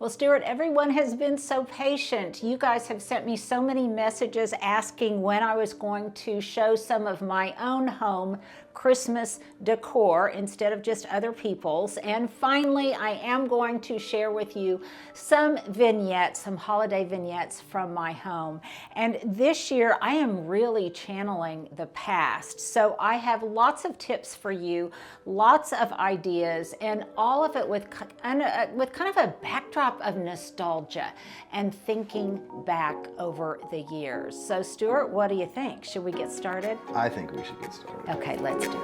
Well, Stuart, everyone has been so patient. You guys have sent me so many messages asking when I was going to show some of my own home Christmas decor instead of just other people's. And finally, I am going to share with you some vignettes, some holiday vignettes from my home. And this year, I am really channeling the past. So I have lots of tips for you, lots of ideas, and all of it with kind of a backdrop of nostalgia and thinking back over the years. So Stuart, what do you think? Should we get started? I think we should get started. Okay, let's do it.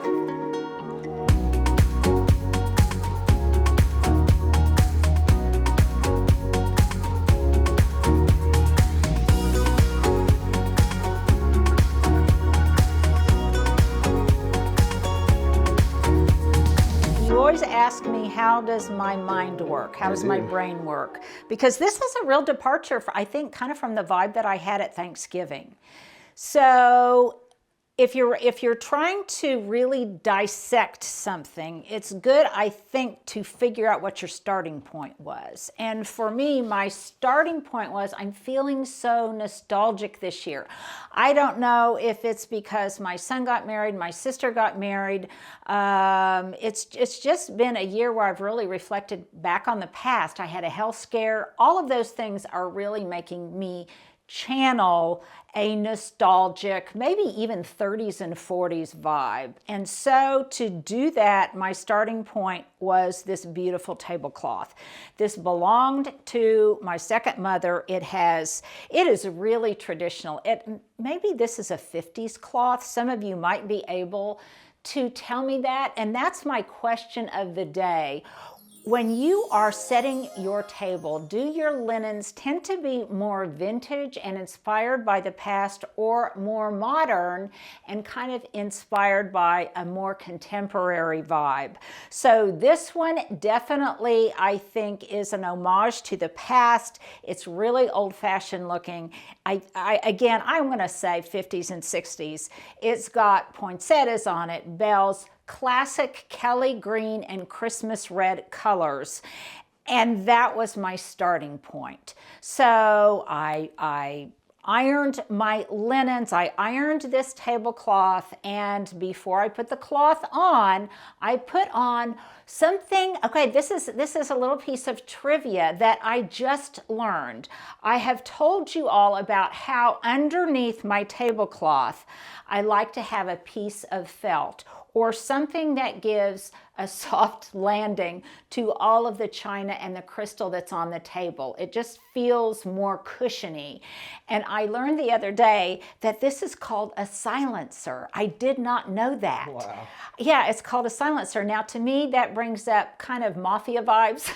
You always ask me, how does my mind work? How does my brain work? Because this was a real departure, I think, kind of from the vibe that I had at Thanksgiving. So if you're trying to really dissect something, it's good, I think, to figure out what your starting point was. And for me, my starting point was, I'm feeling so nostalgic this year. I don't know if it's because my son got married, my sister got married. It's just been a year where I've really reflected back on the past. I had a health scare. All of those things are really making me channel a nostalgic, maybe even 30s and 40s vibe. And so to do that, my starting point was this beautiful tablecloth. This belonged to my second mother. It is really traditional. Maybe this is a 50s cloth. Some of you might be able to tell me that. And that's my question of the day. When you are setting your table, do your linens tend to be more vintage and inspired by the past, or more modern and kind of inspired by a more contemporary vibe? So this one definitely, I think, is an homage to the past. It's really old-fashioned looking. Again, I'm going to say 50s and 60s. It's got poinsettias on it, bells, classic Kelly green and Christmas red colors. And that was my starting point. So I ironed my linens, I ironed this tablecloth, and before I put the cloth on, I put on something. Okay, this is a little piece of trivia that I just learned. I have told you all about how underneath my tablecloth, I like to have a piece of felt, or something that gives a soft landing to all of the china and the crystal that's on the table. It just feels more cushiony. And I learned the other day that this is called a silencer. I did not know that. Wow. Yeah, it's called a silencer. Now, to me, that brings up kind of mafia vibes.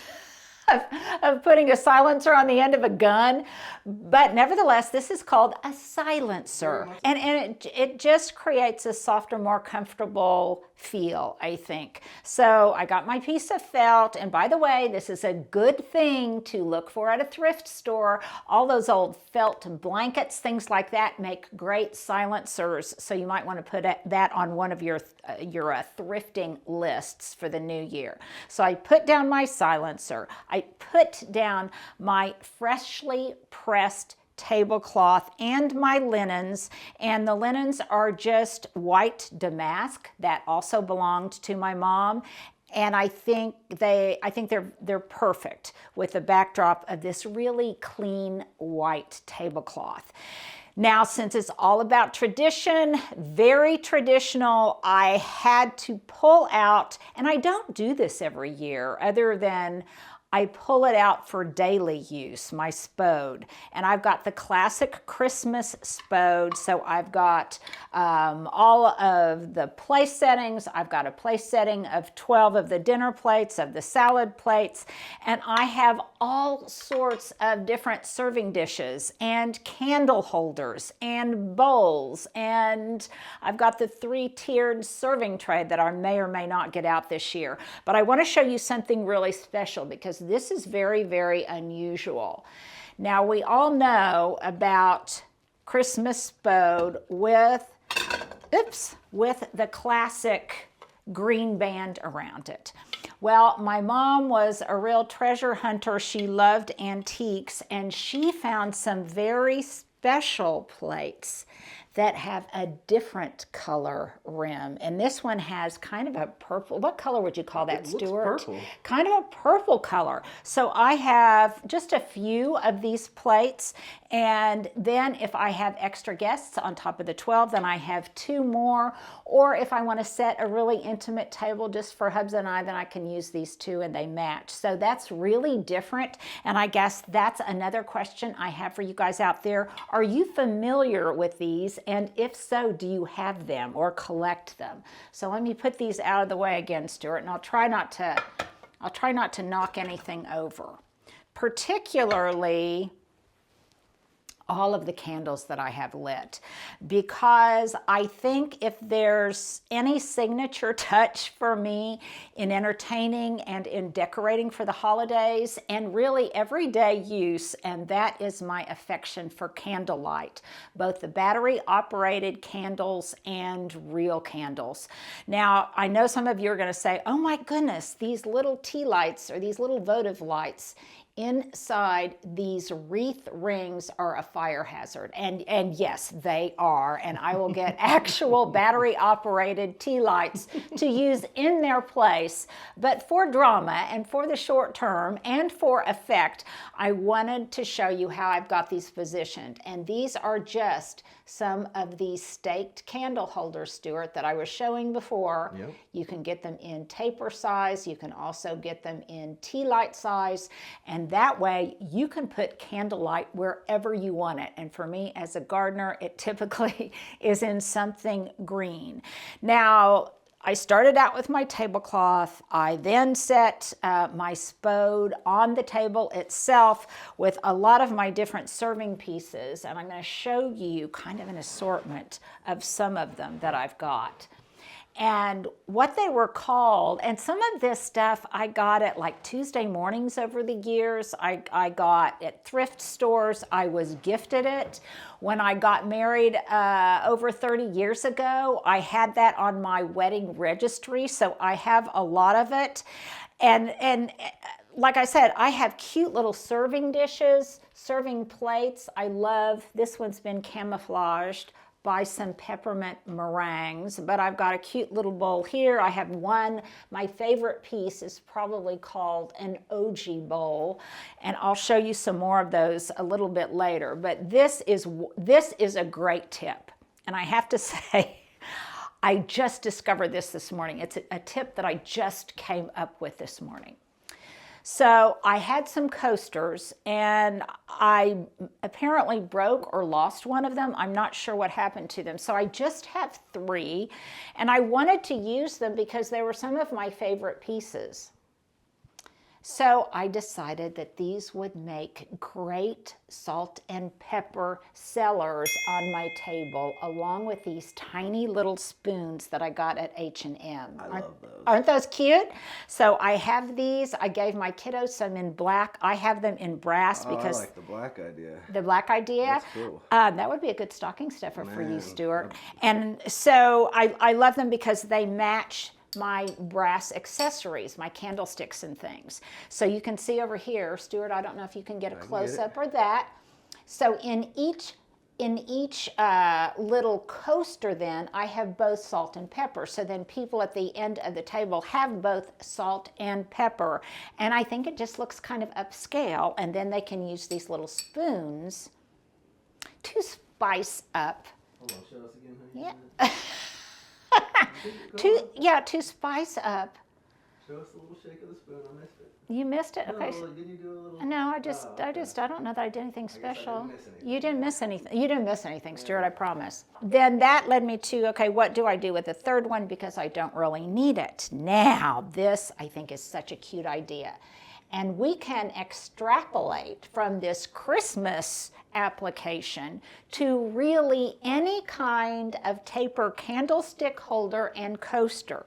Of putting a silencer on the end of a gun, but nevertheless, this is called a silencer, and it just creates a softer, more comfortable feel, I think. So I got my piece of felt, and by the way, this is a good thing to look for at a thrift store. All those old felt blankets, things like that, make great silencers, so you might want to put that on one of your thrifting lists for the new year. So I put down my silencer. I put down my freshly pressed tablecloth and my linens, and the linens are just white damask that also belonged to my mom. And I think they're perfect with the backdrop of this really clean white tablecloth. Now, since it's all about tradition, very traditional, I had to pull out, and I don't do this every year other than I pull it out for daily use, my Spode. And I've got the classic Christmas Spode. So I've got all of the place settings. I've got a place setting of 12 of the dinner plates, of the salad plates. And I have all sorts of different serving dishes and candle holders and bowls. And I've got the 3-tiered serving tray that I may or may not get out this year. But I want to show you something really special, because this is very, very unusual. Now, we all know about Christmas Spode with the classic green band around it. Well, my mom was a real treasure hunter. She loved antiques, and she found some very special plates that have a different color rim. And this one has kind of a purple. What color would you call that, Stuart? Looks purple. Kind of a purple color. So I have just a few of these plates. And then if I have extra guests on top of the 12, then I have 2 more. Or if I want to set a really intimate table just for Hubs and I, then I can use these 2 and they match. So that's really different. And I guess that's another question I have for you guys out there. Are you familiar with these? And if so, do you have them or collect them? So let me put these out of the way again, Stuart, and I'll try not to knock anything over. Particularly all of the candles that I have lit, because I think if there's any signature touch for me in entertaining and in decorating for the holidays and really everyday use, and that is my affection for candlelight, both the battery operated candles and real candles. Now, I know some of you are going to say, oh my goodness, these little tea lights or these little votive lights inside these wreath rings are a fire hazard. And yes, they are. And I will get actual battery operated tea lights to use in their place. But for drama and for the short term and for effect, I wanted to show you how I've got these positioned. And these are just some of these staked candle holders, Stuart, that I was showing before. Yep. You can get them in taper size. You can also get them in tea light size. And that way you can put candlelight wherever you want it. And for me as a gardener, it typically is in something green. Now, I started out with my tablecloth. I then set my Spode on the table itself with a lot of my different serving pieces. And I'm going to show you kind of an assortment of some of them that I've got. And what they were called, and some of this stuff I got at like Tuesday mornings over the years. I got at thrift stores. I was gifted it. When I got married over 30 years ago, I had that on my wedding registry, so I have a lot of it. And like I said, I have cute little serving dishes, serving plates. I love, this one's been camouflaged by some peppermint meringues, but I've got a cute little bowl here. I have one, my favorite piece is probably called an OG bowl, and I'll show you some more of those a little bit later. But this is a great tip, and I have to say, I just discovered this morning. It's a tip that I just came up with this morning. So I had some coasters and I apparently broke or lost one of them. I'm not sure what happened to them. So I just have 3 and I wanted to use them because they were some of my favorite pieces. So I decided that these would make great salt and pepper sellers on my table, along with these tiny little spoons that I got at H&M. I love those. Aren't those cute? So I have these. I gave my kiddos some in black. I have them in brass because I like the black idea. The black idea? That's cool. That would be a good stocking stuffer for you, Stuart. And so I love them because they match my brass accessories, my candlesticks and things. So you can see over here, Stuart, I don't know if you can get a close-up or that. So in each little coaster then, I have both salt and pepper. So then people at the end of the table have both salt and pepper. And I think it just looks kind of upscale. And then they can use these little spoons to spice up. Hold on, show us again how you Yeah. do it. To spice up. Show us a little shake of the spoon. I missed it. You missed it? Okay. No, did you do a little? No, I don't know that I did anything special. didn't miss anything. You didn't miss anything. You didn't miss anything, Stuart, I promise. Then that led me to, okay, what do I do with the third one because I don't really need it? Now, this I think is such a cute idea. And we can extrapolate from this Christmas application to really any kind of taper candlestick holder and coaster.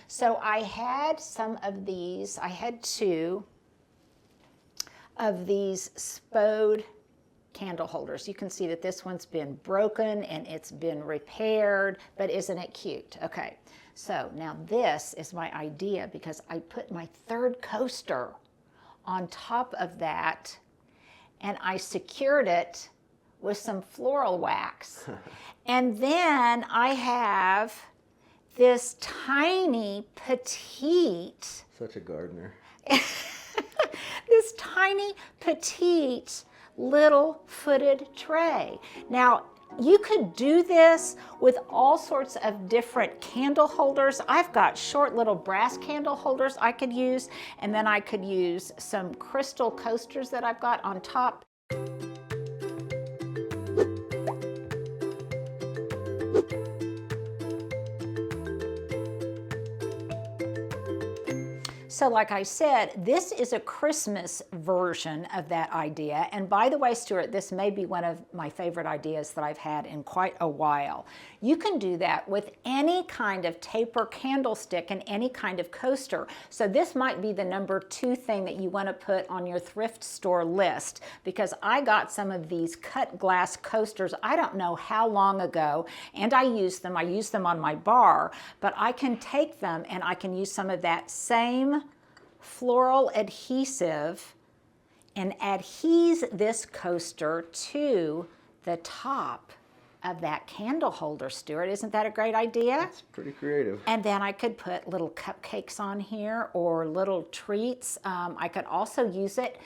So I had some of these. I had 2 of these Spode candle holders. You can see that this one's been broken and it's been repaired, but isn't it cute? Okay, So now this is my idea, because I put my third coaster on top of that and I secured it with some floral wax. And then I have this tiny, petite, Such a gardener. this tiny, petite, little footed tray. Now, you could do this with all sorts of different candle holders. I've got short little brass candle holders I could use, and then I could use some crystal coasters that I've got on top. So like I said, this is a Christmas version of that idea. And by the way, Stuart, this may be one of my favorite ideas that I've had in quite a while. You can do that with any kind of taper candlestick and any kind of coaster. So this might be the number 2 thing that you want to put on your thrift store list, because I got some of these cut glass coasters, I don't know how long ago, and I use them on my bar, but I can take them and I can use some of that same floral adhesive and adhese this coaster to the top of that candle holder, Stuart. Isn't that a great idea? That's pretty creative. And then I could put little cupcakes on here or little treats. I could also use it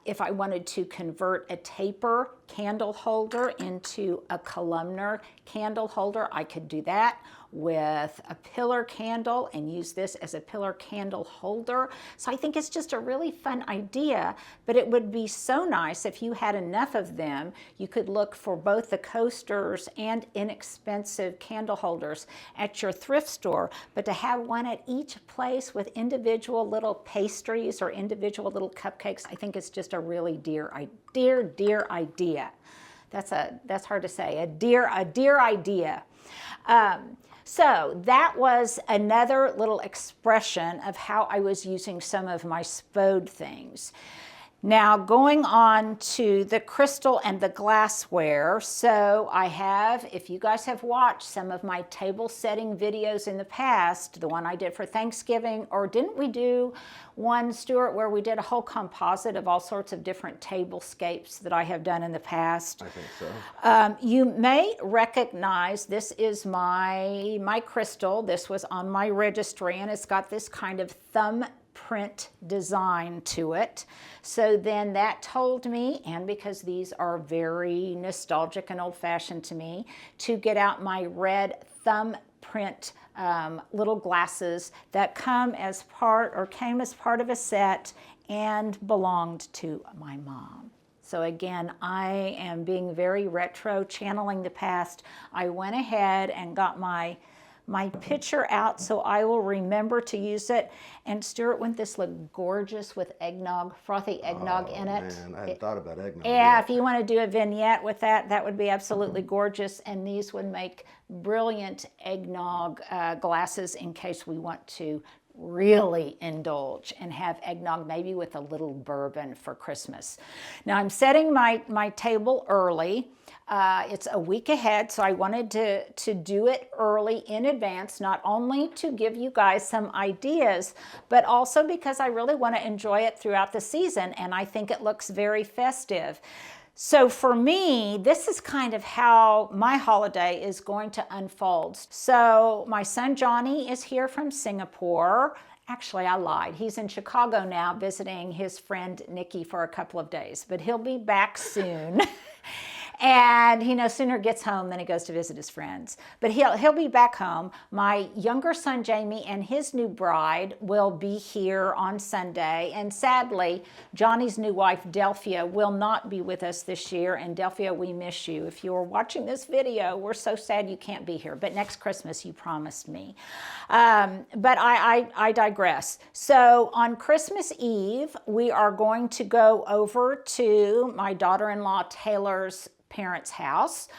if I wanted to convert a taper candle holder into a columnar candle holder. I could do that with a pillar candle and use this as a pillar candle holder. So I think it's just a really fun idea, but it would be so nice if you had enough of them. You could look for both the coasters and inexpensive candle holders at your thrift store, but to have one at each place with individual little pastries or individual little cupcakes, I think it's just a really dear idea. That's hard to say, a dear idea. So that was another little expression of how I was using some of my Spode things. Now going on to the crystal and the glassware. So I have, if you guys have watched some of my table setting videos in the past, the one I did for Thanksgiving, or didn't we do one, Stuart, where we did a whole composite of all sorts of different tablescapes that I have done in the past? I think so. You may recognize this is my crystal. This was on my registry, and it's got this kind of thumbprint design to it. So then that told me, and because these are very nostalgic and old-fashioned to me, to get out my red thumbprint little glasses that came as part of a set and belonged to my mom. So again, I am being very retro, channeling the past. I went ahead and got my picture out so I will remember to use it. And Stuart, wouldn't this look gorgeous with eggnog, frothy eggnog in it? Man, I hadn't thought about eggnog. Yeah, if you want to do a vignette with that, that would be absolutely gorgeous. And these would make brilliant eggnog glasses in case we want to really indulge and have eggnog maybe with a little bourbon for Christmas. Now I'm setting my table early. It's a week ahead, so I wanted to do it early in advance, not only to give you guys some ideas, but also because I really want to enjoy it throughout the season, and I think it looks very festive. So for me, this is kind of how my holiday is going to unfold. So my son Johnny is here from Singapore. Actually, I lied. He's in Chicago now visiting his friend Nikki for a couple of days, but he'll be back soon. And he no sooner gets home than he goes to visit his friends. But he'll be back home. My younger son Jamie and his new bride will be here on Sunday. And sadly, Johnny's new wife Delphia will not be with us this year. And Delphia, we miss you. If you are watching this video, we're so sad you can't be here. But next Christmas, you promised me. But I digress. So on Christmas Eve, we are going to go over to my daughter-in-law Taylor's parents' house.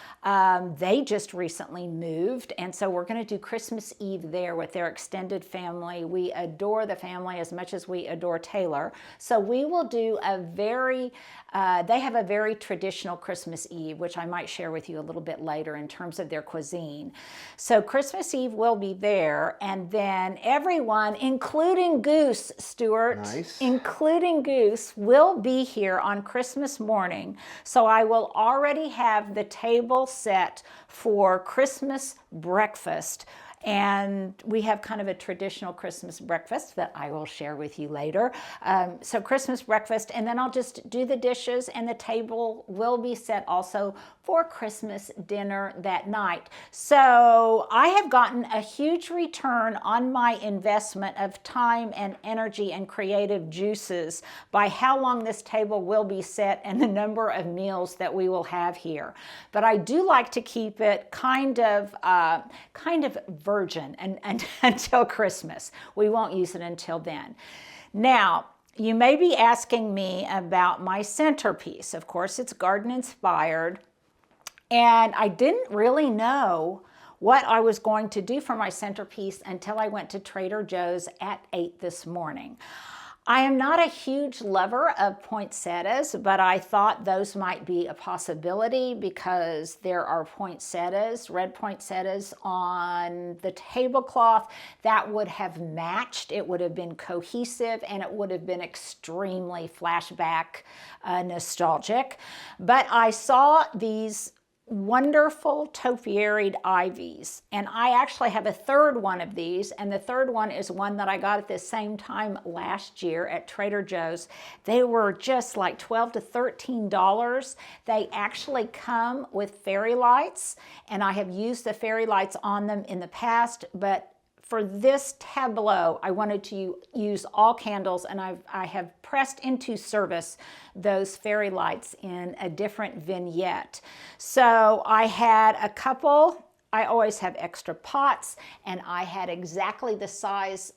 They just recently moved, and so we're going to do Christmas Eve there with their extended family. We adore the family as much as we adore Taylor. So we will do a very, they have a very traditional Christmas Eve, which I might share with you a little bit later in terms of their cuisine. So Christmas Eve will be there, and then everyone, including Goose, Stuart, Nice. including Goose, will be here on Christmas morning. So I will already have the table set for Christmas breakfast. And we have kind of a traditional Christmas breakfast that I will share with you later. So Christmas breakfast, and then I'll just do the dishes, and the table will be set also for Christmas dinner that night. So I have gotten a huge return on my investment of time and energy and creative juices by how long this table will be set and the number of meals that we will have here. But I do like to keep it kind of virgin and until Christmas. We won't use it until then. Now, you may be asking me about my centerpiece. Of course, it's garden inspired. And I didn't really know what I was going to do for my centerpiece until I went to Trader Joe's at 8 this morning. I am not a huge lover of poinsettias, but I thought those might be a possibility because there are poinsettias, red poinsettias on the tablecloth that would have matched. It would have been cohesive, and it would have been extremely flashback nostalgic. But I saw these wonderful topiaried ivies, and I actually have a third one of these, and the third one is one that I got at the same time last year at Trader Joe's. They were just like $12 to $13. They actually come with fairy lights, and I have used the fairy lights on them in the past, but for this tableau, I wanted to use all candles, and I have pressed into service those fairy lights in a different vignette. So I had a couple. I always have extra pots, and I had exactly the size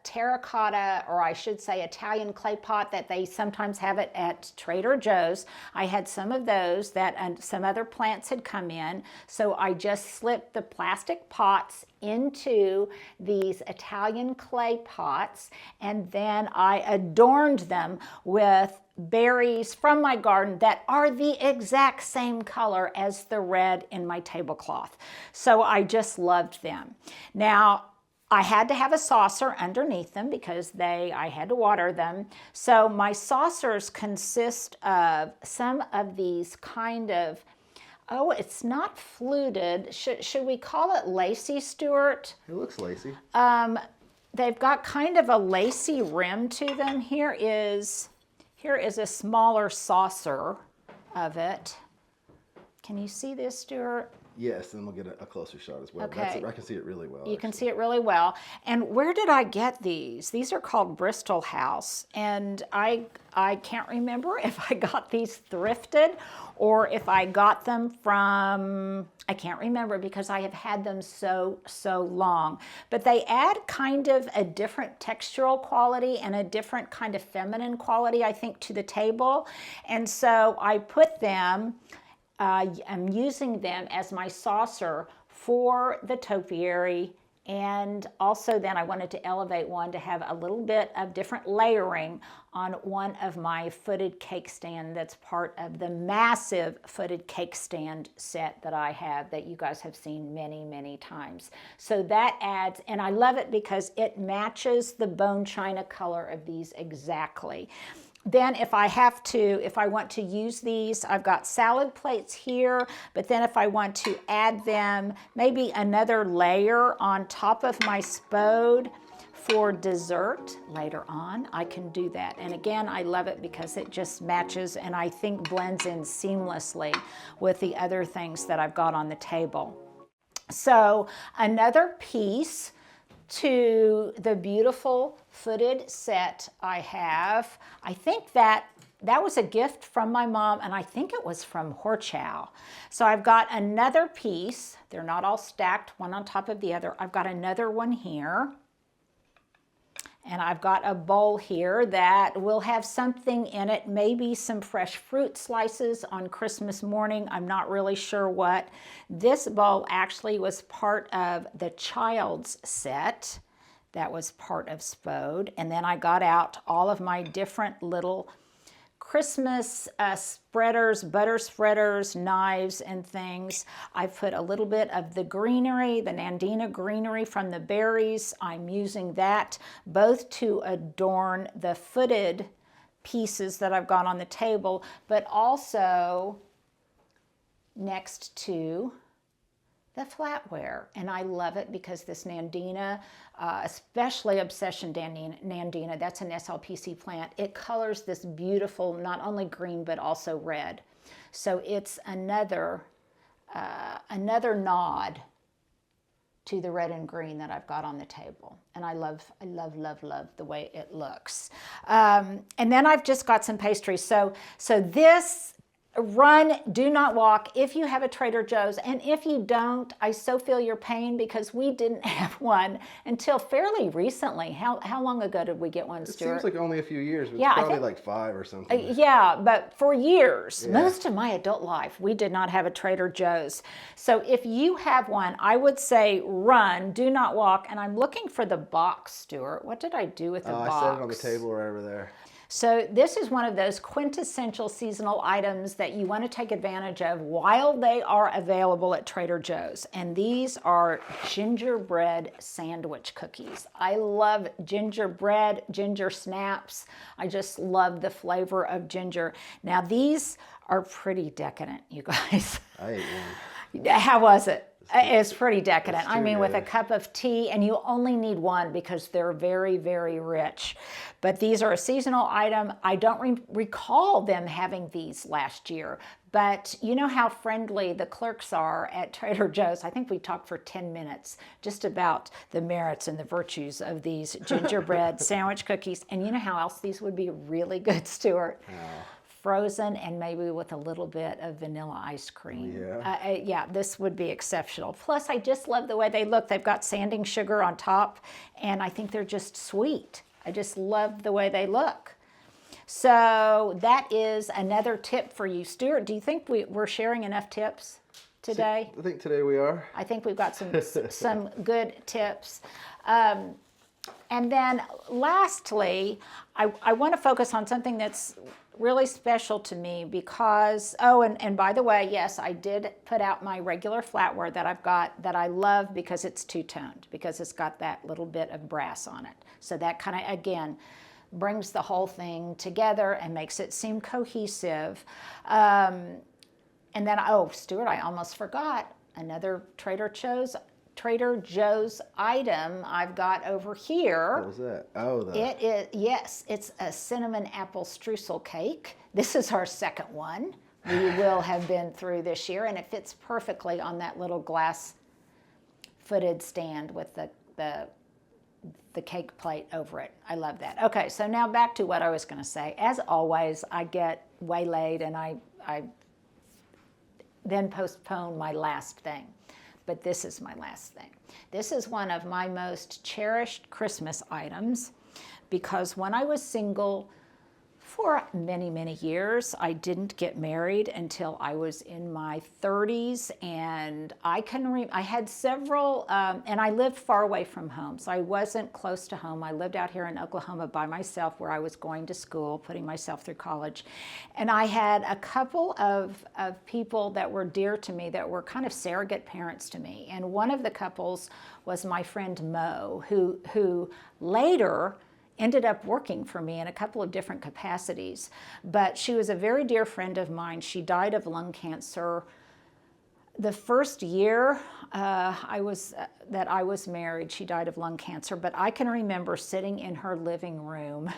terracotta, or I should say Italian clay pot that they sometimes have it at Trader Joe's. I had some of those that, and some other plants had come in, so I just slipped the plastic pots into these Italian clay pots, and then I adorned them with berries from my garden that are the exact same color as the red in my tablecloth. So I just loved them. Now, I had to have a saucer underneath them because I had to water them. So my saucers consist of some of these kind of, oh, it's not fluted. Should we call it lacy, Stuart? It looks lacy. They've got kind of a lacy rim to them. Here is a smaller saucer of it. Can you see this, Stuart? Yes, and we'll get a closer shot as well. Okay. I can see it really well. You can see it really well. And where did I get these? These are called Bristol House. And I can't remember if I got these thrifted or if I got them from, I can't remember because I have had them so long. But they add kind of a different textural quality and a different kind of feminine quality, I think, to the table. And so I put them, I'm using them as my saucer for the topiary, and also then I wanted to elevate one to have a little bit of different layering on one of my footed cake stand that's part of the massive footed cake stand set that I have that you guys have seen many times. So that adds, and I love it because it matches the bone china color of these exactly. Then if I want to use these, I've got salad plates here, but then if I want to add them, maybe another layer on top of my Spode for dessert later on, I can do that. And again, I love it because it just matches and I think blends in seamlessly with the other things that I've got on the table. So another piece to the beautiful footed set I have. I think that was a gift from my mom, and I think it was from Horchow. So I've got another piece. They're not all stacked one on top of the other. I've got another one here. And I've got a bowl here that will have something in it, maybe some fresh fruit slices on Christmas morning. I'm not really sure what. This bowl actually was part of the child's set. That was part of Spode. And then I got out all of my different little Christmas spreaders, butter spreaders, knives and things. I put a little bit of the greenery, the Nandina greenery from the berries. I'm using that both to adorn the footed pieces that I've got on the table, but also next to the flatware. And I love it because this Nandina, especially Obsession Nandina, that's an SLPC plant. It colors this beautiful, not only green, but also red. So it's another nod to the red and green that I've got on the table. And I love the way it looks. And then I've just got some pastries. So this, run, do not walk if you have a Trader Joe's. And if you don't, I so feel your pain because we didn't have one until fairly recently. How long ago did we get one, Stuart? It seems like only a few years. But Yeah, it's probably I think, like 5 or something. Yeah, but for years, Yeah. most of my adult life, we did not have a Trader Joe's. So if you have one, I would say run, do not walk. And I'm looking for the box, Stuart. What did I do with the box? I set it on the table right over there. So this is one of those quintessential seasonal items that you want to take advantage of while they are available at Trader Joe's. And these are gingerbread sandwich cookies. I love gingerbread, ginger snaps. I just love the flavor of ginger. Now these are pretty decadent, you guys. I ate one. How was it? It's pretty decadent. It's I mean, with a good. cup of tea, and you only need one because they're very, very rich. But these are a seasonal item. I don't recall them having these last year, but you know how friendly the clerks are at Trader Joe's. I think we talked for 10 minutes just about the merits and the virtues of these gingerbread sandwich cookies. And you know how else these would be really good, Stuart? Frozen and maybe with a little bit of vanilla ice cream. Yeah. This would be exceptional. Plus, I just love the way they look. They've got sanding sugar on top, and I think they're just sweet. I just love the way they look. So that is another tip for you. Stuart, do you think we're sharing enough tips today? I think today we are. I think we've got some good tips. And then lastly, I want to focus on something that's really special to me because, and by the way, yes, I did put out my regular flatware that I've got that I love because it's two-toned, because it's got that little bit of brass on it. So that kind of, again, brings the whole thing together and makes it seem cohesive. And then, Stuart, I almost forgot another Trader Joe's item I've got over here. What was that? Oh, It is, yes, it's a cinnamon apple streusel cake. This is our second one we will have been through this year, and it fits perfectly on that little glass footed stand with the cake plate over it. I love that. Okay, so now back to what I was going to say. As always, I get waylaid and I then postpone my last thing. But this is my last thing. This is one of my most cherished Christmas items because when I was single for many, many years, I didn't get married until I was in my 30s, and I had several, and I lived far away from home, so I wasn't close to home. I lived out here in Oklahoma by myself where I was going to school, putting myself through college, and I had a couple of people that were dear to me that were kind of surrogate parents to me, and one of the couples was my friend Mo, who later ended up working for me in a couple of different capacities. But she was a very dear friend of mine. She died of lung cancer the first year that I was married. She died of lung cancer, but I can remember sitting in her living room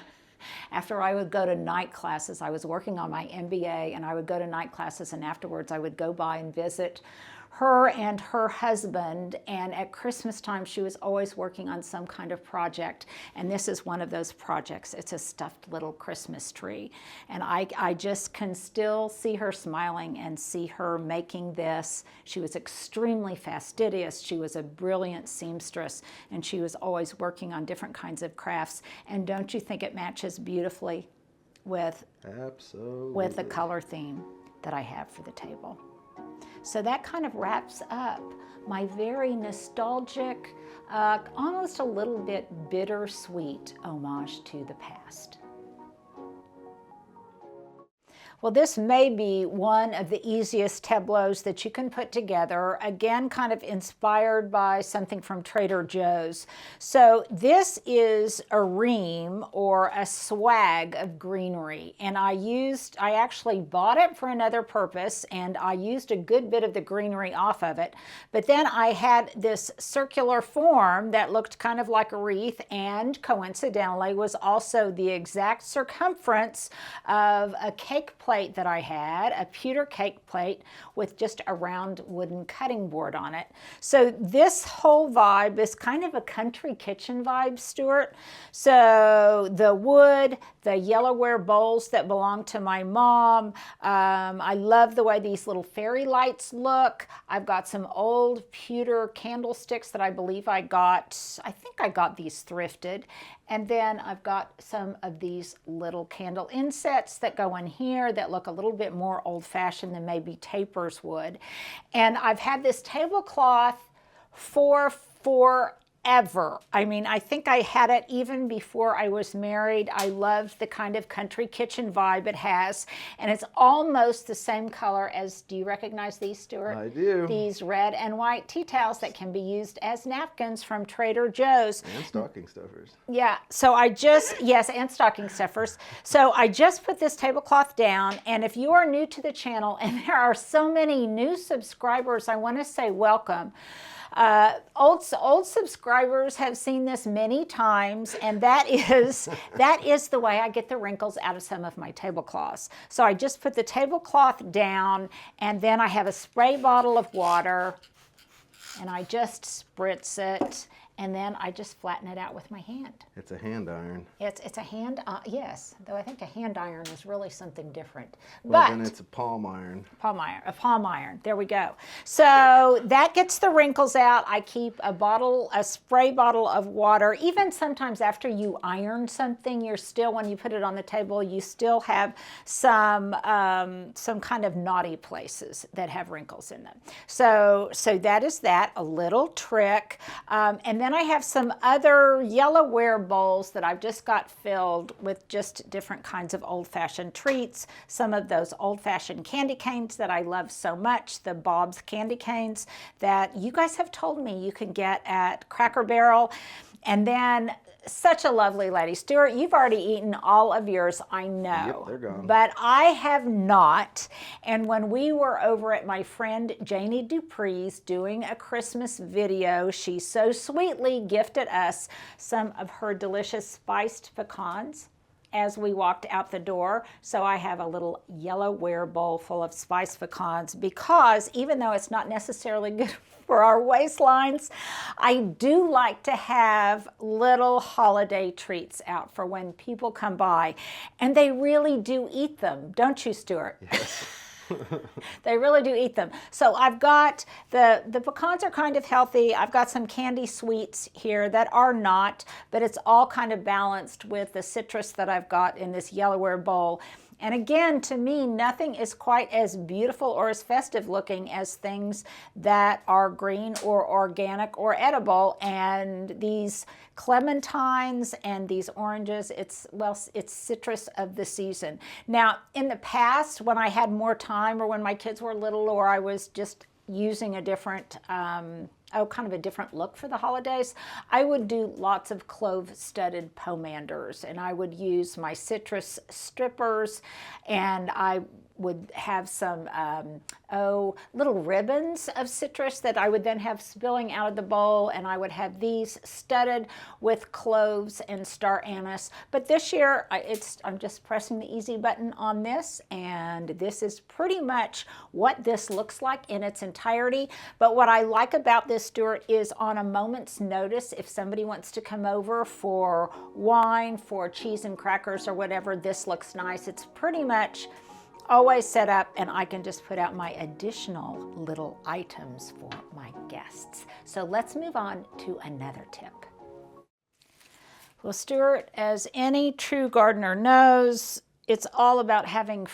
after I would go to night classes. I was working on my MBA, and I would go to night classes, and afterwards I would go by and visit her and her husband, and at Christmas time she was always working on some kind of project, and this is one of those projects. It's a stuffed little Christmas tree, and I just can still see her smiling and see her making this. She was extremely fastidious. She was a brilliant seamstress, and she was always working on different kinds of crafts. And don't you think it matches beautifully with the color theme that I have for the table? So that kind of wraps up my very nostalgic, almost a little bit bittersweet homage to the past. Well, this may be one of the easiest tableaus that you can put together. Again, kind of inspired by something from Trader Joe's. So this is a ream or a swag of greenery. And I actually bought it for another purpose, and I used a good bit of the greenery off of it. But then I had this circular form that looked kind of like a wreath, and coincidentally was also the exact circumference of a cake plate that I had, a pewter cake plate with just a round wooden cutting board on it. So this whole vibe is kind of a country kitchen vibe, Stuart. So the wood, the yellowware bowls that belong to my mom. I love the way these little fairy lights look. I've got some old pewter candlesticks that I believe I think I got these thrifted. And then I've got some of these little candle insets that go in here that look a little bit more old-fashioned than maybe tapers would. And I've had this tablecloth for forever. I mean, I think I had it even before I was married. I love the kind of country kitchen vibe it has. And it's almost the same color as, do you recognize these, Stuart? I do. These red and white tea towels that can be used as napkins from Trader Joe's. And stocking stuffers. Yeah, so yes, and stocking stuffers. So I just put this tablecloth down, and if you are new to the channel, and there are so many new subscribers, I want to say welcome. Old subscribers have seen this many times, and that is the way I get the wrinkles out of some of my tablecloths. So I just put the tablecloth down, and then I have a spray bottle of water, and I just spritz it, and then I just flatten it out with my hand. It's a hand iron. It's a hand, yes, though I think a hand iron is really something different. Well, but then it's a palm iron. A palm iron, there we go. So that gets the wrinkles out. I keep a spray bottle of water. Even sometimes after you iron something, when you put it on the table, you still have some kind of naughty places that have wrinkles in them. So that is that, a little trick. And then I have some other yellowware bowls that I've just got filled with just different kinds of old-fashioned treats. Some of those old-fashioned candy canes that I love so much, the Bob's candy canes that you guys have told me you can get at Cracker Barrel. And then such a lovely lady. Stuart, you've already eaten all of yours, I know. Yep, they're gone. But I have not. And when we were over at my friend Janie Dupree's doing a Christmas video, she so sweetly gifted us some of her delicious spiced pecans as we walked out the door. So I have a little yellowware bowl full of spiced pecans, because even though it's not necessarily good for our waistlines, I do like to have little holiday treats out for when people come by, and they really do eat them, don't you, Stuart? Yes. They really do eat them. So I've got the pecans are kind of healthy. I've got some candy sweets here that are not, but it's all kind of balanced with the citrus that I've got in this yellowware bowl. And again, to me, nothing is quite as beautiful or as festive looking as things that are green or organic or edible. And these clementines and these oranges, it's citrus of the season. Now, in the past, when I had more time, or when my kids were little, or I was just using a different kind of a different look for the holidays, I would do lots of clove-studded pomanders, and I would use my citrus strippers, and I would have some, little ribbons of citrus that I would then have spilling out of the bowl, and I would have these studded with cloves and star anise. But this year, I'm just pressing the easy button on this, and this is pretty much what this looks like in its entirety. But what I like about this, Stuart, is on a moment's notice, if somebody wants to come over for wine, for cheese and crackers or whatever, this looks nice. It's pretty much always set up, and I can just put out my additional little items for my guests. So let's move on to another tip. Well, Stuart, as any true gardener knows, it's all about having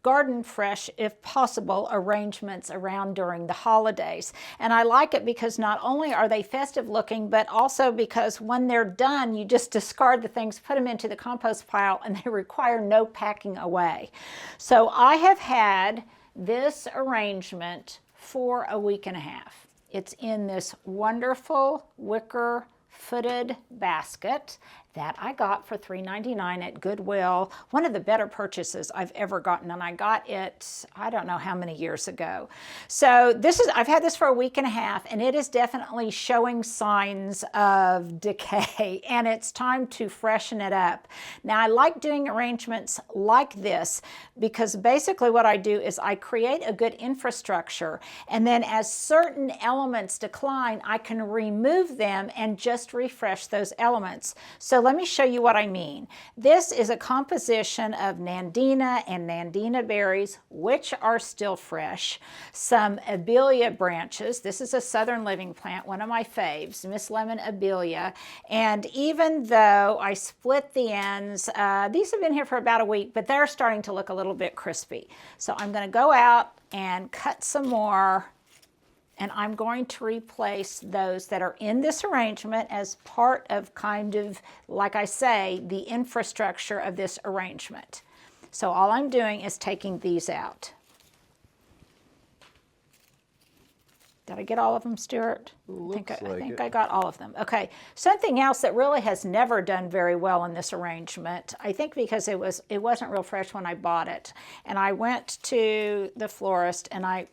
garden fresh, if possible, arrangements around during the holidays. And I like it because not only are they festive looking, but also because when they're done, you just discard the things, put them into the compost pile, and they require no packing away. So I have had this arrangement for a week and a half. It's in this wonderful wicker footed basket that I got for $3.99 at Goodwill. One of the better purchases I've ever gotten, and I got it, I don't know how many years ago. So I've had this for a week and a half, and it is definitely showing signs of decay, and it's time to freshen it up. Now, I like doing arrangements like this because basically what I do is I create a good infrastructure, and then as certain elements decline, I can remove them and just refresh those elements. So let me show you what I mean. This is a composition of Nandina and Nandina berries, which are still fresh. Some Abelia branches. This is a Southern Living plant, one of my faves, Miss Lemon Abelia. And even though I split the ends, these have been here for about a week, but they're starting to look a little bit crispy. So I'm going to go out and cut some more, and I'm going to replace those that are in this arrangement as part of kind of, like I say, the infrastructure of this arrangement. So all I'm doing is taking these out. Did I get all of them, Stuart? I think I got all of them. Okay. Something else that really has never done very well in this arrangement, I think because it wasn't real fresh when I bought it. And I went to the florist and I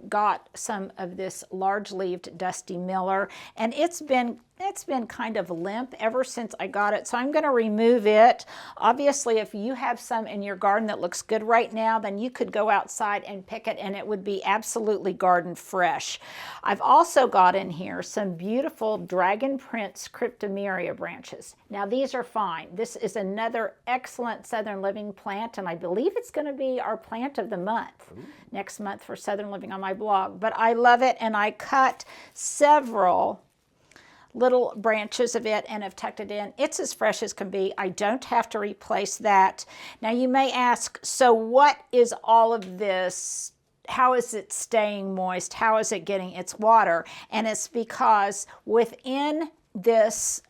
got some of this large-leaved Dusty Miller, and it's been kind of limp ever since I got it, so I'm going to remove it. Obviously, if you have some in your garden that looks good right now, then you could go outside and pick it, and it would be absolutely garden fresh. I've also got in here some beautiful Dragon Prince Cryptomeria branches. Now, these are fine. This is another excellent Southern Living plant, and I believe it's going to be our plant of the month next month for Southern Living on my blog. But I love it, and I cut several little branches of it and have tucked it in. It's as fresh as can be. I don't have to replace that. Now you may ask, so what is all of this? How is it staying moist? How is it getting its water? And it's because within this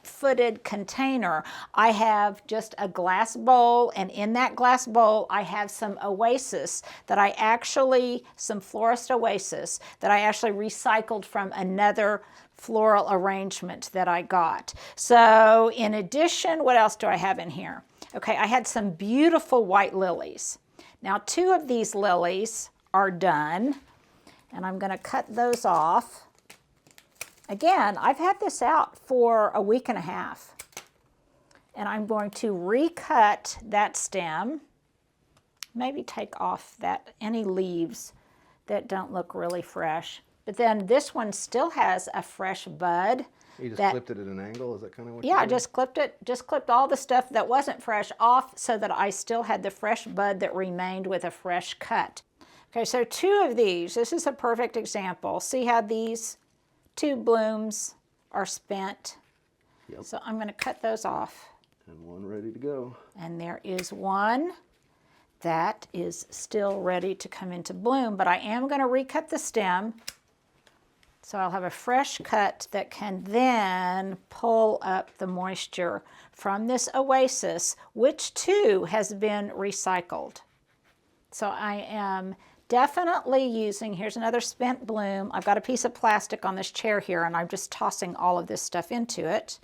footed container, I have just a glass bowl, and in that glass bowl I have some Oasis that some Florist Oasis that I actually recycled from another floral arrangement that I got. So in addition, what else do I have in here? Okay, I had some beautiful white lilies. Now 2 of these lilies are done, and I'm going to cut those off. Again, I've had this out for a week and a half, and I'm going to recut that stem, maybe take off any leaves that don't look really fresh. But then this one still has a fresh bud. You just clipped it at an angle? Is that kind of what you did? Yeah, I just clipped all the stuff that wasn't fresh off so that I still had the fresh bud that remained with a fresh cut. Okay, so 2 of these, this is a perfect example. See how these 2 blooms are spent? Yep. So I'm going to cut those off. And one ready to go. And there is one that is still ready to come into bloom, but I am going to recut the stem. So I'll have a fresh cut that can then pull up the moisture from this Oasis, which too has been recycled. So I am definitely using, here's another spent bloom. I've got a piece of plastic on this chair here, and I'm just tossing all of this stuff into it.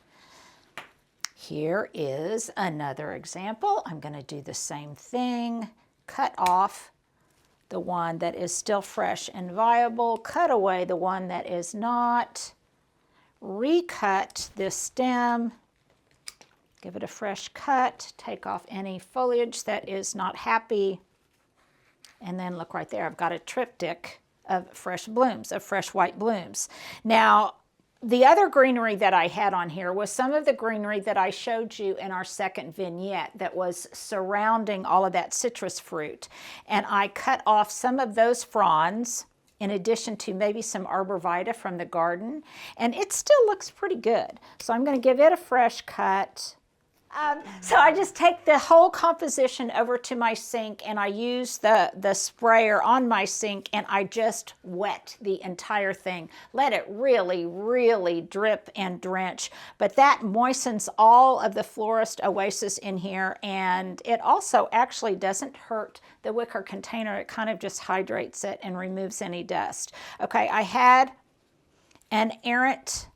Here is another example. I'm going to do the same thing. cut off the one that is still fresh and viable, cut away the one that is not, recut this stem, give it a fresh cut, take off any foliage that is not happy, and then look right there, I've got a triptych of fresh blooms, of fresh white blooms. Now, the other greenery that I had on here was some of the greenery that I showed you in our second vignette that was surrounding all of that citrus fruit. And I cut off some of those fronds in addition to maybe some arborvitae from the garden. And it still looks pretty good. So I'm going to give it a fresh cut. So I just take the whole composition over to my sink and I use the sprayer on my sink and I just wet the entire thing. Let it really, really drip and drench. But that moistens all of the Florist Oasis in here, and it also actually doesn't hurt the wicker container. It kind of just hydrates it and removes any dust. Okay, I had an errant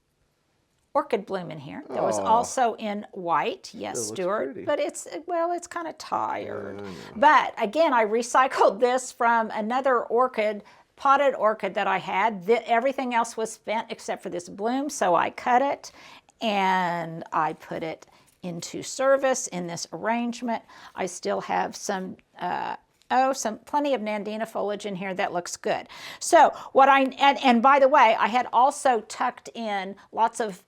orchid bloom in here that was also in white. Yes, Stuart, but it's, well, it's kind of tired. But again, I recycled this from another orchid, potted orchid that I had. Everything else was spent except for this bloom, so I cut it and I put it into service in this arrangement. I still have some plenty of Nandina foliage in here. That looks good. So what and by the way, I had also tucked in lots of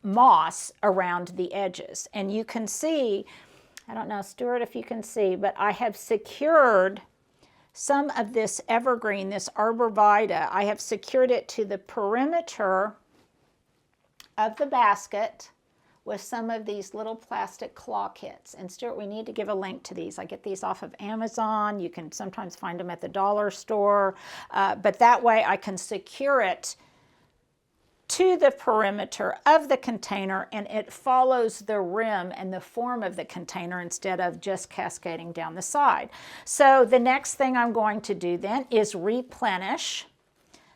moss around the edges. And you can see, I don't know, Stuart, if you can see, but I have secured some of this evergreen, this arborvitae. I have secured it to the perimeter of the basket with some of these little plastic claw kits. And Stuart, we need to give a link to these. I get these off of Amazon. You can sometimes find them at the dollar store. But that way I can secure it to the perimeter of the container and it follows the rim and the form of the container instead of just cascading down the side. So the next thing I'm going to do then is replenish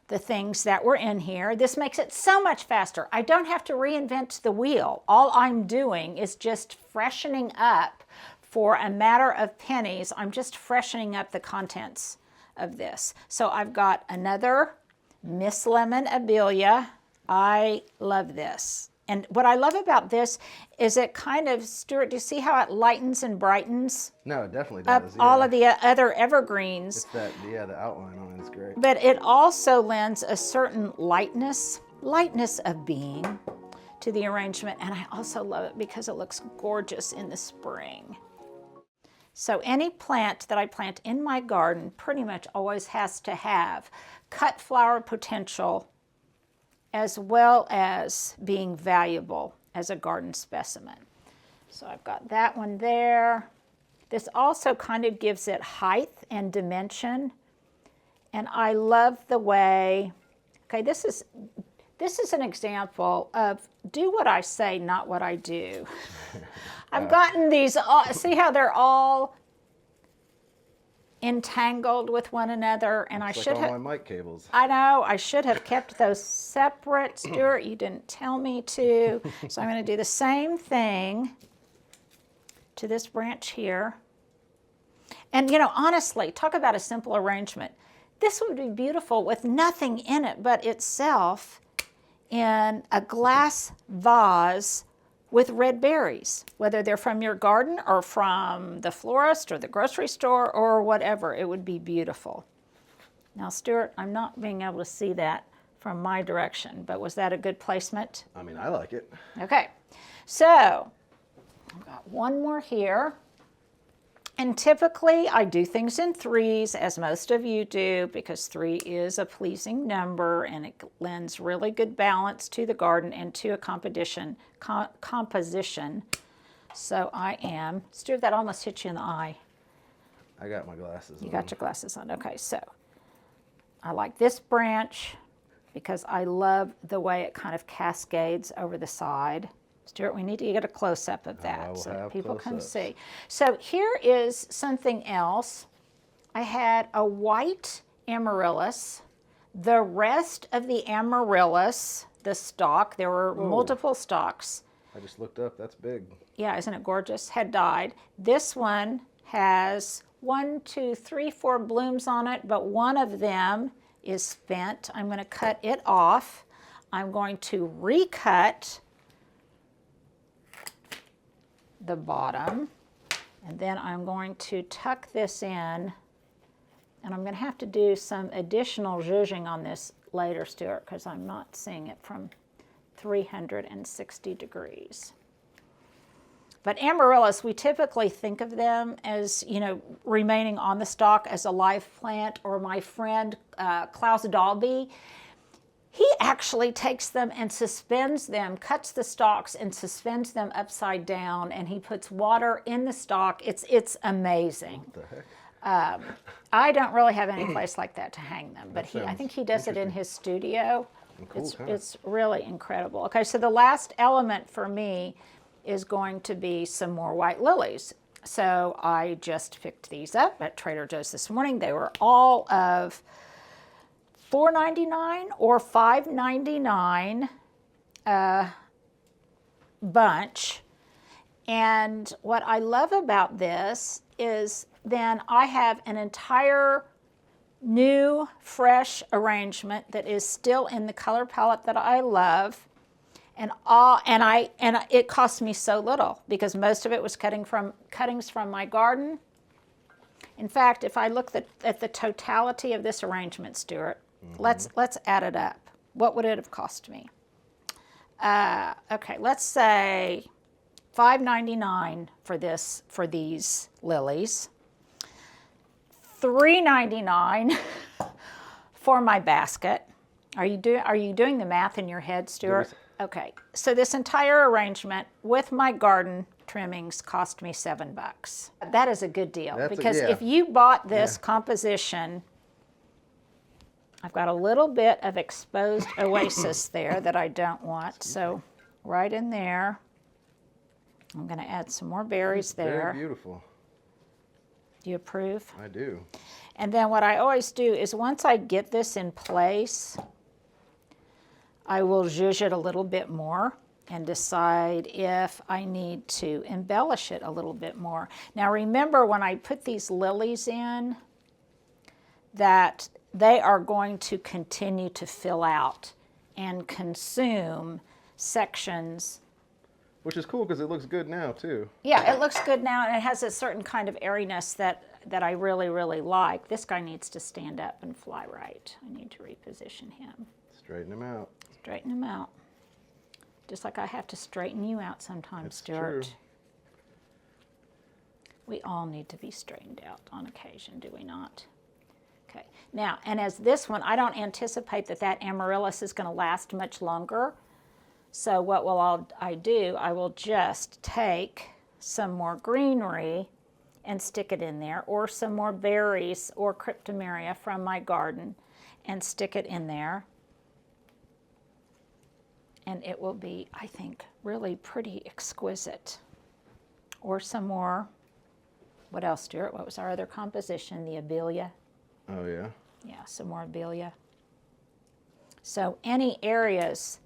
the things that were in here. This makes it so much faster. I don't have to reinvent the wheel. All I'm doing is just freshening up for a matter of pennies. I'm just freshening up the contents of this. So I've got another Miss Lemon Abelia. I love this. And what I love about this is it kind of, Stuart, do you see how it lightens and brightens? No, it definitely does. Yeah. All of the other evergreens. It's that, yeah, the outline on it is great. But it also lends a certain lightness of being to the arrangement. And I also love it because it looks gorgeous in the spring. So any plant that I plant in my garden pretty much always has to have cut flower potential as well as being valuable as a garden specimen. So I've got that one there. This also kind of gives it height and dimension. And I love the way, okay, this is an example of do what I say, not what I do. I've gotten these, see how they're all entangled with one another, and I should have. All my mic cables. I know, I should have kept those separate. Stuart, you didn't tell me to. So I'm going to do the same thing to this branch here. And you know, honestly, talk about a simple arrangement. This would be beautiful with nothing in it but itself in a glass vase with red berries, whether they're from your garden or from the florist or the grocery store or whatever. It would be beautiful. Now, Stuart, I'm not being able to see that from my direction, but was that a good placement? I mean, I like it. Okay, so I've got one more here. And typically I do things in threes, as most of you do, because 3 is a pleasing number and it lends really good balance to the garden and to a composition. So I am, Stuart, that almost hit you in the eye. I got my glasses on. You got your glasses on. Okay, so I like this branch because I love the way it kind of cascades over the side. Stuart, we need to get a close-up of that so that people can see. So here is something else. I had a white amaryllis. The rest of the amaryllis, the stalk, there were multiple stalks. I just looked up, that's big. Yeah, isn't it gorgeous? Had died. This one has 1, 2, 3, 4 blooms on it, but one of them is spent. I'm going to cut it off. I'm going to recut the bottom, and then I'm going to tuck this in, and I'm going to have to do some additional zhuzhing on this later, Stuart, because I'm not seeing it from 360 degrees. But amaryllis, we typically think of them as, you know, remaining on the stalk as a live plant, or my friend Klaus Dalby, he actually takes them and suspends them, cuts the stalks and suspends them upside down, and he puts water in the stalk. It's amazing. What the heck? I don't really have any place like that to hang them, but I think he does it in his studio. Cool, It's really incredible. Okay, so the last element for me is going to be some more white lilies. So I just picked these up at Trader Joe's this morning. They were all of $4.99 or $5.99 bunch. And what I love about this is then I have an entire new, fresh arrangement that is still in the color palette that I love. And it cost me so little because most of it was cuttings from my garden. In fact, if I look at the totality of this arrangement, Stuart, let's add it up. What would it have cost me? Okay, let's say $5.99 for these lilies, $3.99 for my basket. Are you doing the math in your head, Stuart? Okay, so this entire arrangement with my garden trimmings cost me $7. That is a good deal because if you bought this composition, I've got a little bit of exposed oasis there that I don't want. So right in there, I'm going to add some more berries there. Very beautiful. Do you approve? I do. And then what I always do is once I get this in place, I will zhuzh it a little bit more and decide if I need to embellish it a little bit more. Now remember, when I put these lilies in, that they are going to continue to fill out and consume sections. Which is cool because it looks good now too. Yeah, it looks good now, and it has a certain kind of airiness that I really, really like. This guy needs to stand up and fly right. I need to reposition him. Straighten him out. Straighten him out. Just like I have to straighten you out sometimes, Stuart. True. We all need to be straightened out on occasion, do we not? Okay. Now, and as this one, I don't anticipate that amaryllis is going to last much longer. So what will I do? I will just take some more greenery and stick it in there, or some more berries or cryptomeria from my garden and stick it in there. And it will be, I think, really pretty exquisite. Or some more, what else, Stuart? What was our other composition? The abelia. Oh, yeah? Yeah, some more abelia. So any areas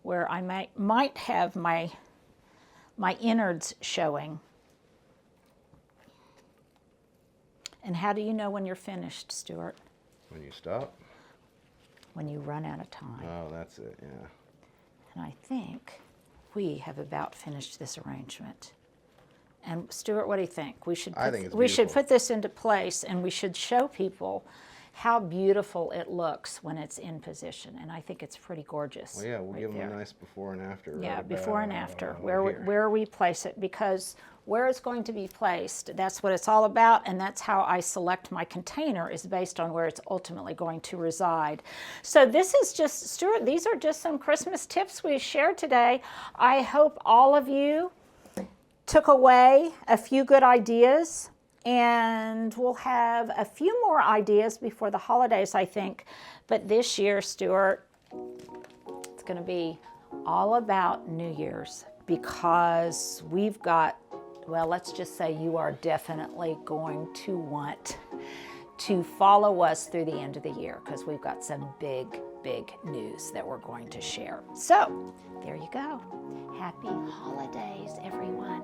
where I might have my innards showing. And how do you know when you're finished, Stuart? When you stop? When you run out of time. Oh, that's it, yeah. And I think we have about finished this arrangement. And Stuart, what do you think? We should put this into place, and we should show people how beautiful it looks when it's in position. And I think it's pretty gorgeous. Well, yeah, we'll give them a nice before and after. Yeah, before and after, where we place it, because where it's going to be placed, that's what it's all about, and that's how I select my container, is based on where it's ultimately going to reside. So this is just, Stuart, these are just some Christmas tips we shared today. I hope all of you took away a few good ideas, and we'll have a few more ideas before the holidays, I think. But this year, Stuart, it's going to be all about New Year's, because we've got, well, let's just say you are definitely going to want to follow us through the end of the year, because we've got some big news that we're going to share. So there you go. Happy holidays, everyone.